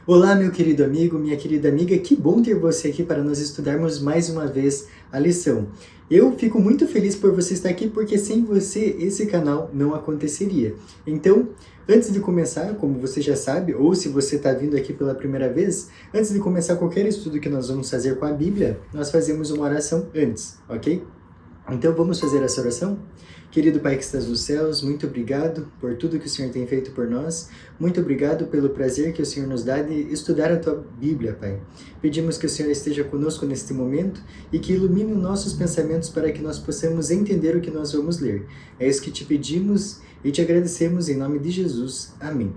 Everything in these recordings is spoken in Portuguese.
Olá, meu querido amigo, minha querida amiga, que bom ter você aqui para nós estudarmos mais uma vez a lição. Eu fico muito feliz por você estar aqui, porque sem você esse canal não aconteceria. Então, antes de começar, como você já sabe, ou se você está vindo aqui pela primeira vez, antes de começar qualquer estudo que nós vamos fazer com a Bíblia, nós fazemos uma oração antes, ok? Então vamos fazer essa oração? Querido Pai que estás nos céus, muito obrigado por tudo que o Senhor tem feito por nós. Muito obrigado pelo prazer que o Senhor nos dá de estudar a Tua Bíblia, Pai. Pedimos que o Senhor esteja conosco neste momento e que ilumine nossos pensamentos para que nós possamos entender o que nós vamos ler. É isso que te pedimos e te agradecemos em nome de Jesus. Amém.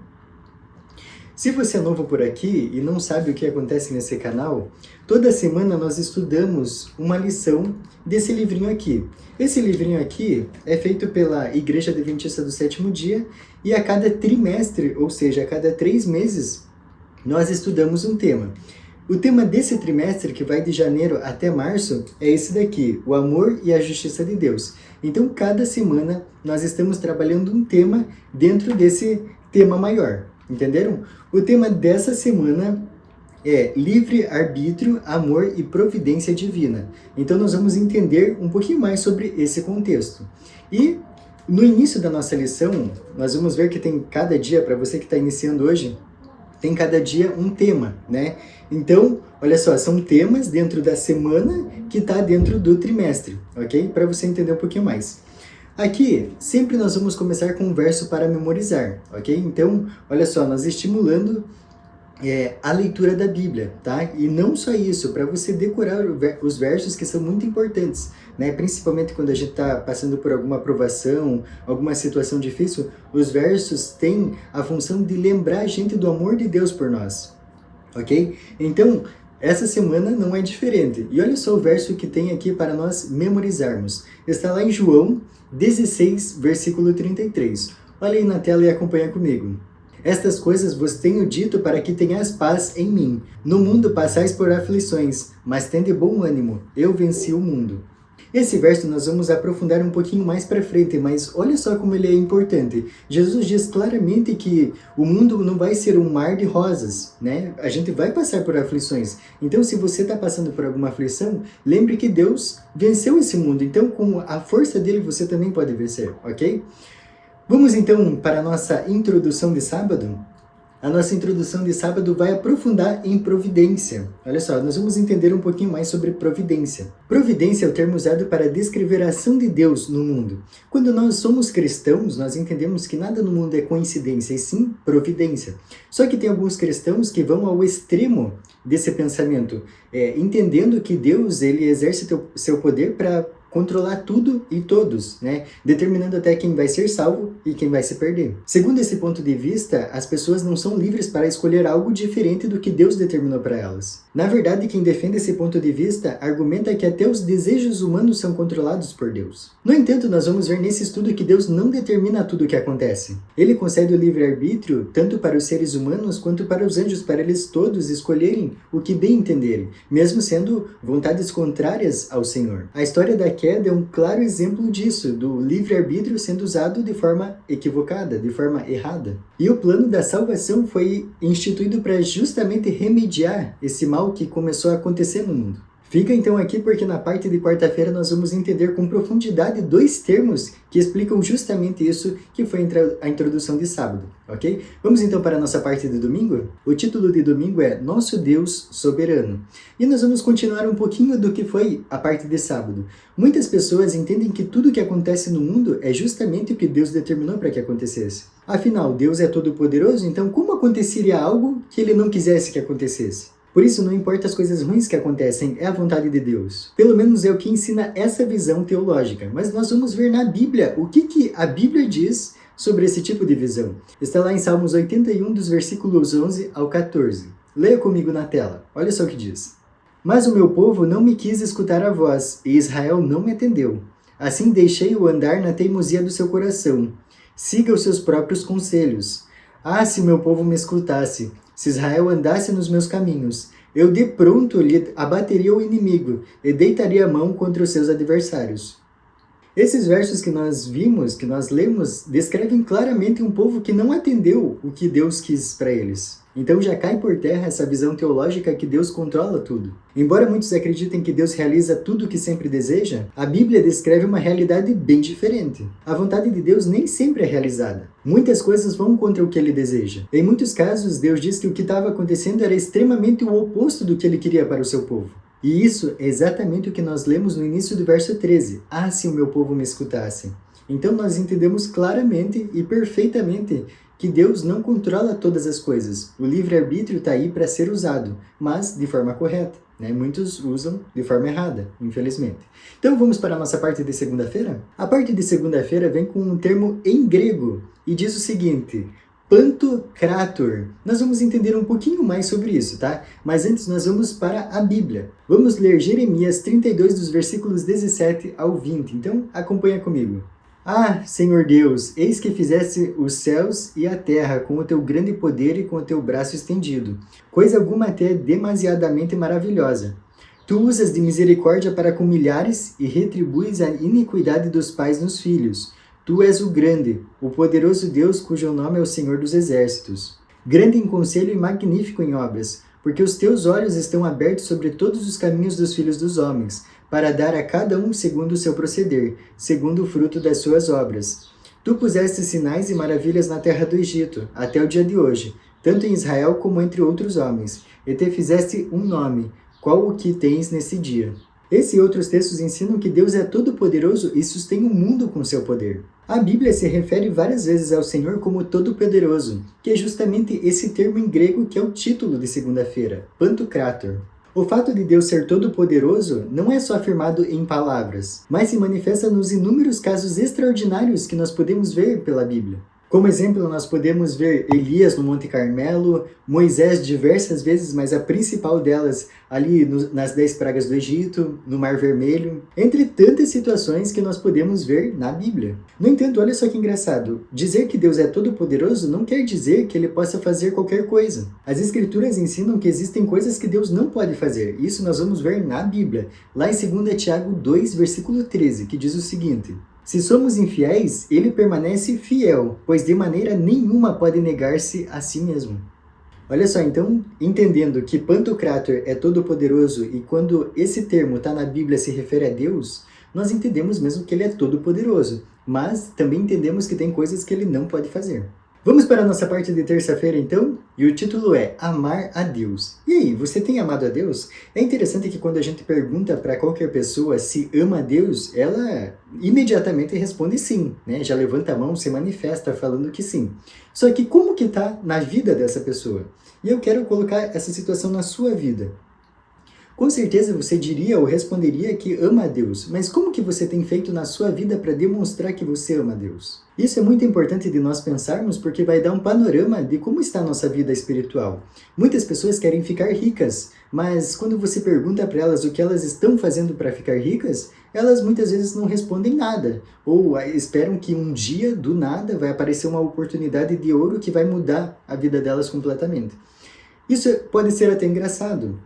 Se você é novo por aqui e não sabe o que acontece nesse canal, toda semana nós estudamos uma lição desse livrinho aqui. Esse livrinho aqui é feito pela Igreja Adventista do Sétimo Dia e a cada trimestre, ou seja, a cada 3 meses, nós estudamos um tema. O tema desse trimestre, que vai de janeiro até março, é esse daqui, o amor e a justiça de Deus. Então, cada semana nós estamos trabalhando um tema dentro desse tema maior. Entenderam? O tema dessa semana é livre-arbítrio, amor e providência divina. Então nós vamos entender um pouquinho mais sobre esse contexto. E no início da nossa lição, nós vamos ver que tem cada dia, para você que está iniciando hoje, tem cada dia um tema, né? Então, olha só, são temas dentro da semana que está dentro do trimestre, ok? Para você entender um pouquinho mais. Aqui, sempre nós vamos começar com um verso para memorizar, ok? Então, olha só, nós estimulando a leitura da Bíblia, tá? E não só isso, para você decorar os versos que são muito importantes, né? Principalmente quando a gente está passando por alguma provação, alguma situação difícil, os versos têm a função de lembrar a gente do amor de Deus por nós, ok? Então, essa semana não é diferente. E olha só o verso que tem aqui para nós memorizarmos. Está lá em João 16, versículo 33. Olha aí na tela e acompanha comigo. Estas coisas vos tenho dito para que tenhais paz em mim. No mundo passais por aflições, mas tende bom ânimo. Eu venci o mundo. Esse verso nós vamos aprofundar um pouquinho mais para frente, mas olha só como ele é importante. Jesus diz claramente que o mundo não vai ser um mar de rosas, né? A gente vai passar por aflições. Então, se você está passando por alguma aflição, lembre que Deus venceu esse mundo. Então, com a força dele, você também pode vencer, ok? Vamos então para a nossa introdução de sábado? A nossa introdução de sábado vai aprofundar em providência. Olha só, nós vamos entender um pouquinho mais sobre providência. Providência é o termo usado para descrever a ação de Deus no mundo. Quando nós somos cristãos, nós entendemos que nada no mundo é coincidência, e sim providência. Só que tem alguns cristãos que vão ao extremo desse pensamento, entendendo que Deus ele exerce seu poder para controlar tudo e todos, né? Determinando até quem vai ser salvo e quem vai se perder. Segundo esse ponto de vista, as pessoas não são livres para escolher algo diferente do que Deus determinou para elas. Na verdade, quem defende esse ponto de vista argumenta que até os desejos humanos são controlados por Deus. No entanto, nós vamos ver nesse estudo que Deus não determina tudo o que acontece. Ele concede o livre-arbítrio tanto para os seres humanos quanto para os anjos, para eles todos escolherem o que bem entenderem, mesmo sendo vontades contrárias ao Senhor. A história da queda é um claro exemplo disso, do livre-arbítrio sendo usado de forma equivocada, de forma errada. E o plano da salvação foi instituído para justamente remediar esse mal que começou a acontecer no mundo. Fica então aqui porque na parte de quarta-feira nós vamos entender com profundidade 2 termos que explicam justamente isso que foi a introdução de sábado, ok? Vamos então para a nossa parte de domingo? O título de domingo é Nosso Deus Soberano. E nós vamos continuar um pouquinho do que foi a parte de sábado. Muitas pessoas entendem que tudo que acontece no mundo é justamente o que Deus determinou para que acontecesse. Afinal, Deus é todo-poderoso, então como aconteceria algo que ele não quisesse que acontecesse? Por isso, não importa as coisas ruins que acontecem, é a vontade de Deus. Pelo menos é o que ensina essa visão teológica. Mas nós vamos ver na Bíblia o que a Bíblia diz sobre esse tipo de visão. Está lá em Salmos 81, dos versículos 11 ao 14. Leia comigo na tela. Olha só o que diz. Mas o meu povo não me quis escutar a voz, e Israel não me atendeu. Assim deixei-o andar na teimosia do seu coração. Siga os seus próprios conselhos. Ah, se meu povo me escutasse! Se Israel andasse nos meus caminhos, eu de pronto lhe abateria o inimigo e deitaria a mão contra os seus adversários. Esses versos que nós vimos, que nós lemos, descrevem claramente um povo que não atendeu o que Deus quis para eles. Então já cai por terra essa visão teológica que Deus controla tudo. Embora muitos acreditem que Deus realiza tudo o que sempre deseja, a Bíblia descreve uma realidade bem diferente. A vontade de Deus nem sempre é realizada. Muitas coisas vão contra o que Ele deseja. Em muitos casos, Deus diz que o que estava acontecendo era extremamente o oposto do que Ele queria para o seu povo. E isso é exatamente o que nós lemos no início do verso 13. Ah, se o meu povo me escutasse. Então nós entendemos claramente e perfeitamente que Deus não controla todas as coisas. O livre-arbítrio está aí para ser usado, mas de forma correta. Muitos usam de forma errada, infelizmente. Então vamos para a nossa parte de segunda-feira? A parte de segunda-feira vem com um termo em grego e diz o seguinte: Pantocrator. Nós vamos entender um pouquinho mais sobre isso, tá? Mas antes nós vamos para a Bíblia. Vamos ler Jeremias 32, dos versículos 17 ao 20. Então acompanha comigo. Ah, Senhor Deus, eis que fizeste os céus e a terra com o teu grande poder e com o teu braço estendido, coisa alguma até demasiadamente maravilhosa. Tu usas de misericórdia para com milhares e retribuis a iniquidade dos pais nos filhos. Tu és o grande, o poderoso Deus cujo nome é o Senhor dos Exércitos. Grande em conselho e magnífico em obras, porque os teus olhos estão abertos sobre todos os caminhos dos filhos dos homens, para dar a cada um segundo o seu proceder, segundo o fruto das suas obras. Tu puseste sinais e maravilhas na terra do Egito, até o dia de hoje, tanto em Israel como entre outros homens, e te fizeste um nome, qual o que tens nesse dia. Esse e outros textos ensinam que Deus é todo-poderoso e sustém o mundo com seu poder. A Bíblia se refere várias vezes ao Senhor como Todo-Poderoso, que é justamente esse termo em grego que é o título de segunda-feira, Pantocrator. O fato de Deus ser todo-poderoso não é só afirmado em palavras, mas se manifesta nos inúmeros casos extraordinários que nós podemos ver pela Bíblia. Como exemplo, nós podemos ver Elias no Monte Carmelo, Moisés diversas vezes, mas a principal delas ali nas 10 pragas do Egito, no Mar Vermelho, entre tantas situações que nós podemos ver na Bíblia. No entanto, olha só que engraçado, dizer que Deus é todo-poderoso não quer dizer que Ele possa fazer qualquer coisa. As Escrituras ensinam que existem coisas que Deus não pode fazer, isso nós vamos ver na Bíblia, lá em 2 Tiago 2, versículo 13, que diz o seguinte: se somos infiéis, ele permanece fiel, pois de maneira nenhuma pode negar-se a si mesmo. Olha só, então, entendendo que Pantocrator é todo-poderoso e quando esse termo está na Bíblia se refere a Deus, nós entendemos mesmo que ele é todo-poderoso, mas também entendemos que tem coisas que ele não pode fazer. Vamos para a nossa parte de terça-feira, então? E o título é Amar a Deus. E aí, você tem amado a Deus? É interessante que quando a gente pergunta para qualquer pessoa se ama a Deus, ela imediatamente responde sim, né? Já levanta a mão, se manifesta falando que sim. Só que como que está na vida dessa pessoa? E eu quero colocar essa situação na sua vida. Com certeza você diria ou responderia que ama a Deus, mas como que você tem feito na sua vida para demonstrar que você ama a Deus? Isso é muito importante de nós pensarmos porque vai dar um panorama de como está a nossa vida espiritual. Muitas pessoas querem ficar ricas, mas quando você pergunta para elas o que elas estão fazendo para ficar ricas, elas muitas vezes não respondem nada, ou esperam que um dia, do nada, vai aparecer uma oportunidade de ouro que vai mudar a vida delas completamente. Isso pode ser até engraçado,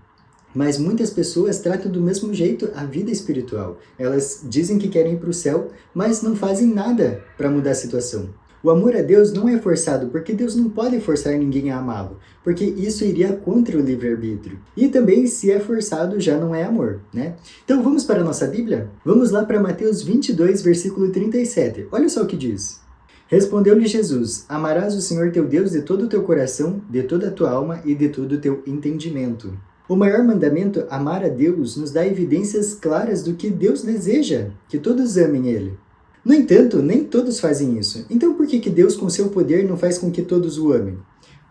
mas muitas pessoas tratam do mesmo jeito a vida espiritual. Elas dizem que querem ir para o céu, mas não fazem nada para mudar a situação. O amor a Deus não é forçado, porque Deus não pode forçar ninguém a amá-lo, porque isso iria contra o livre-arbítrio. E também, se é forçado, já não é amor, né? Então vamos para a nossa Bíblia? Vamos lá para Mateus 22, versículo 37. Olha só o que diz. Respondeu-lhe Jesus: amarás o Senhor teu Deus de todo o teu coração, de toda a tua alma e de todo o teu entendimento. O maior mandamento, amar a Deus, nos dá evidências claras do que Deus deseja, que todos amem Ele. No entanto, nem todos fazem isso. Então por que Deus, com seu poder, não faz com que todos o amem?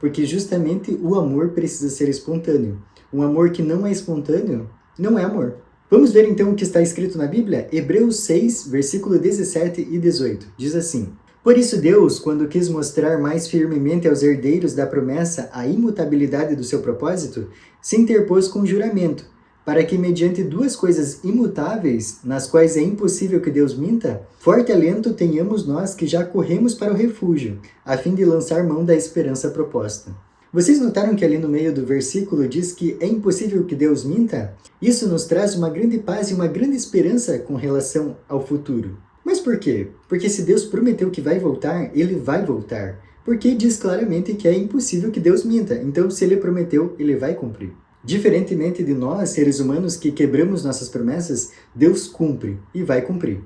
Porque justamente o amor precisa ser espontâneo. Um amor que não é espontâneo, não é amor. Vamos ver então o que está escrito na Bíblia? Hebreus 6, versículo 17 e 18. Diz assim: por isso Deus, quando quis mostrar mais firmemente aos herdeiros da promessa a imutabilidade do seu propósito, se interpôs com juramento, para que mediante duas coisas imutáveis, nas quais é impossível que Deus minta, forte alento tenhamos nós que já corremos para o refúgio, a fim de lançar mão da esperança proposta. Vocês notaram que ali no meio do versículo diz que é impossível que Deus minta? Isso nos traz uma grande paz e uma grande esperança com relação ao futuro. Mas por quê? Porque se Deus prometeu que vai voltar, Ele vai voltar. porque diz claramente que é impossível que Deus minta. Então, se Ele prometeu, Ele vai cumprir. Diferentemente de nós, seres humanos, que quebramos nossas promessas, Deus cumpre e vai cumprir.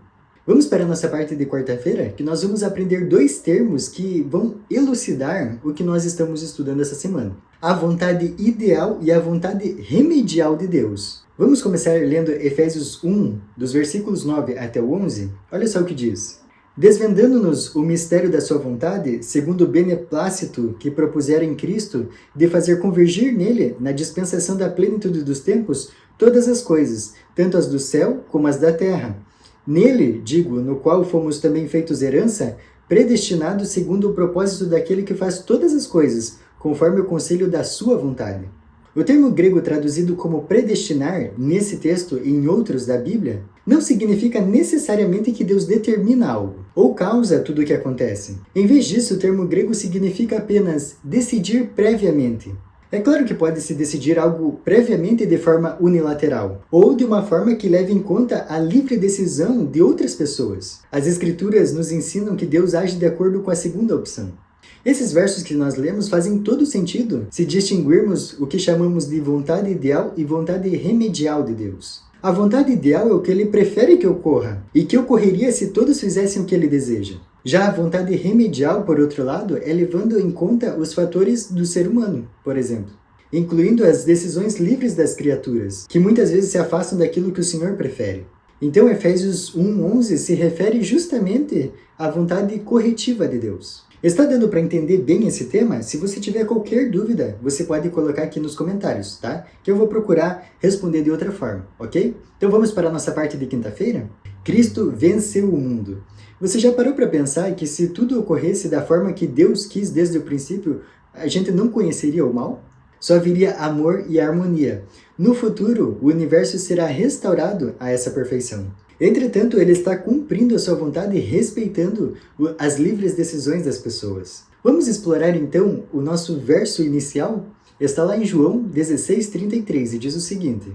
Vamos para a nossa parte de quarta-feira, que nós vamos aprender 2 termos que vão elucidar o que nós estamos estudando essa semana. A vontade ideal e a vontade remedial de Deus. Vamos começar lendo Efésios 1, dos versículos 9 até o 11? Olha só o que diz. Desvendando-nos o mistério da sua vontade, segundo o beneplácito que propusera em Cristo, de fazer convergir nele, na dispensação da plenitude dos tempos, todas as coisas, tanto as do céu como as da terra. Nele, digo, no qual fomos também feitos herança, predestinados segundo o propósito daquele que faz todas as coisas, conforme o conselho da sua vontade. O termo grego traduzido como predestinar, nesse texto e em outros da Bíblia, não significa necessariamente que Deus determina algo, ou causa tudo o que acontece. Em vez disso, o termo grego significa apenas decidir previamente. É claro que pode-se decidir algo previamente de forma unilateral, ou de uma forma que leve em conta a livre decisão de outras pessoas. As Escrituras nos ensinam que Deus age de acordo com a segunda opção. Esses versos que nós lemos fazem todo sentido se distinguirmos o que chamamos de vontade ideal e vontade remedial de Deus. A vontade ideal é o que Ele prefere que ocorra, e que ocorreria se todos fizessem o que Ele deseja. Já a vontade remedial, por outro lado, é levando em conta os fatores do ser humano, por exemplo, incluindo as decisões livres das criaturas, que muitas vezes se afastam daquilo que o Senhor prefere. Então, Efésios 1:11 se refere justamente à vontade corretiva de Deus. Está dando para entender bem esse tema? Se você tiver qualquer dúvida, você pode colocar aqui nos comentários, tá? Que eu vou procurar responder de outra forma, ok? Então vamos para a nossa parte de quinta-feira? Cristo venceu o mundo. Você já parou para pensar que se tudo ocorresse da forma que Deus quis desde o princípio, a gente não conheceria o mal? Só viria amor e harmonia. No futuro, o universo será restaurado a essa perfeição. Entretanto, ele está cumprindo a sua vontade e respeitando as livres decisões das pessoas. Vamos explorar então o nosso verso inicial? Está lá em João 16:33 e diz o seguinte: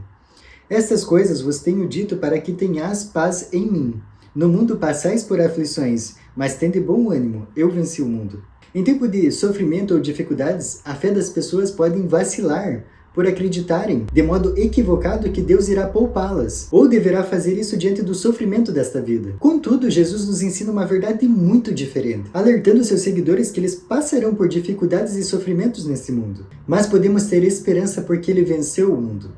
Estas coisas vos tenho dito para que tenhais paz em mim. No mundo passais por aflições, mas tende bom ânimo, eu venci o mundo. Em tempo de sofrimento ou dificuldades, a fé das pessoas pode vacilar por acreditarem, de modo equivocado, que Deus irá poupá-las, ou deverá fazer isso diante do sofrimento desta vida. Contudo, Jesus nos ensina uma verdade muito diferente, alertando seus seguidores que eles passarão por dificuldades e sofrimentos neste mundo, mas podemos ter esperança porque Ele venceu o mundo.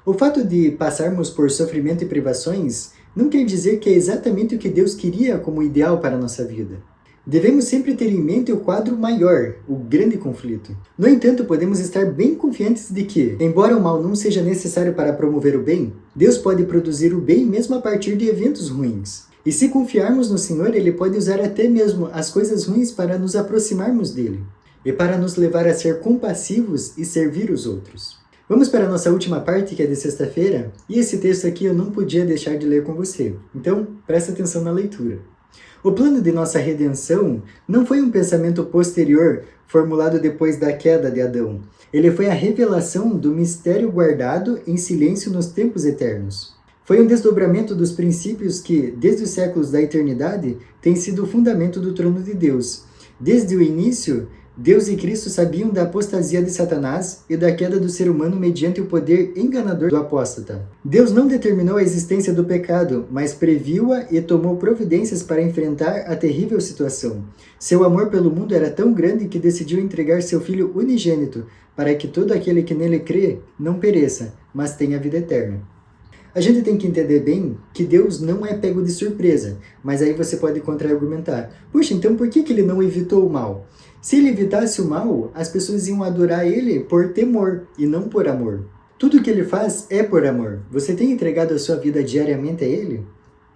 O fato de passarmos por sofrimento e privações não quer dizer que é exatamente o que Deus queria como ideal para a nossa vida. Devemos sempre ter em mente o quadro maior, o grande conflito. No entanto, podemos estar bem confiantes de que, embora o mal não seja necessário para promover o bem, Deus pode produzir o bem mesmo a partir de eventos ruins. E se confiarmos no Senhor, Ele pode usar até mesmo as coisas ruins para nos aproximarmos dEle, e para nos levar a ser compassivos e servir os outros. Vamos para a nossa última parte, que é de sexta-feira, e esse texto aqui eu não podia deixar de ler com você. Então, presta atenção na leitura. O plano de nossa redenção não foi um pensamento posterior formulado depois da queda de Adão. Ele foi a revelação do mistério guardado em silêncio nos tempos eternos. Foi um desdobramento dos princípios que, desde os séculos da eternidade, têm sido o fundamento do trono de Deus. Desde o início, Deus e Cristo sabiam da apostasia de Satanás e da queda do ser humano mediante o poder enganador do apóstata. Deus não determinou a existência do pecado, mas previu-a e tomou providências para enfrentar a terrível situação. Seu amor pelo mundo era tão grande que decidiu entregar seu Filho unigênito, para que todo aquele que nele crê não pereça, mas tenha vida eterna. A gente tem que entender bem que Deus não é pego de surpresa, mas aí você pode contra-argumentar. Puxa, então por que ele não evitou o mal? Se ele evitasse o mal, as pessoas iam adorar ele por temor e não por amor. Tudo que ele faz é por amor. Você tem entregado a sua vida diariamente a ele?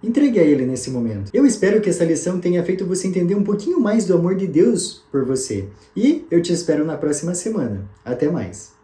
Entregue a ele nesse momento. Eu espero que essa lição tenha feito você entender um pouquinho mais do amor de Deus por você. E eu te espero na próxima semana. Até mais!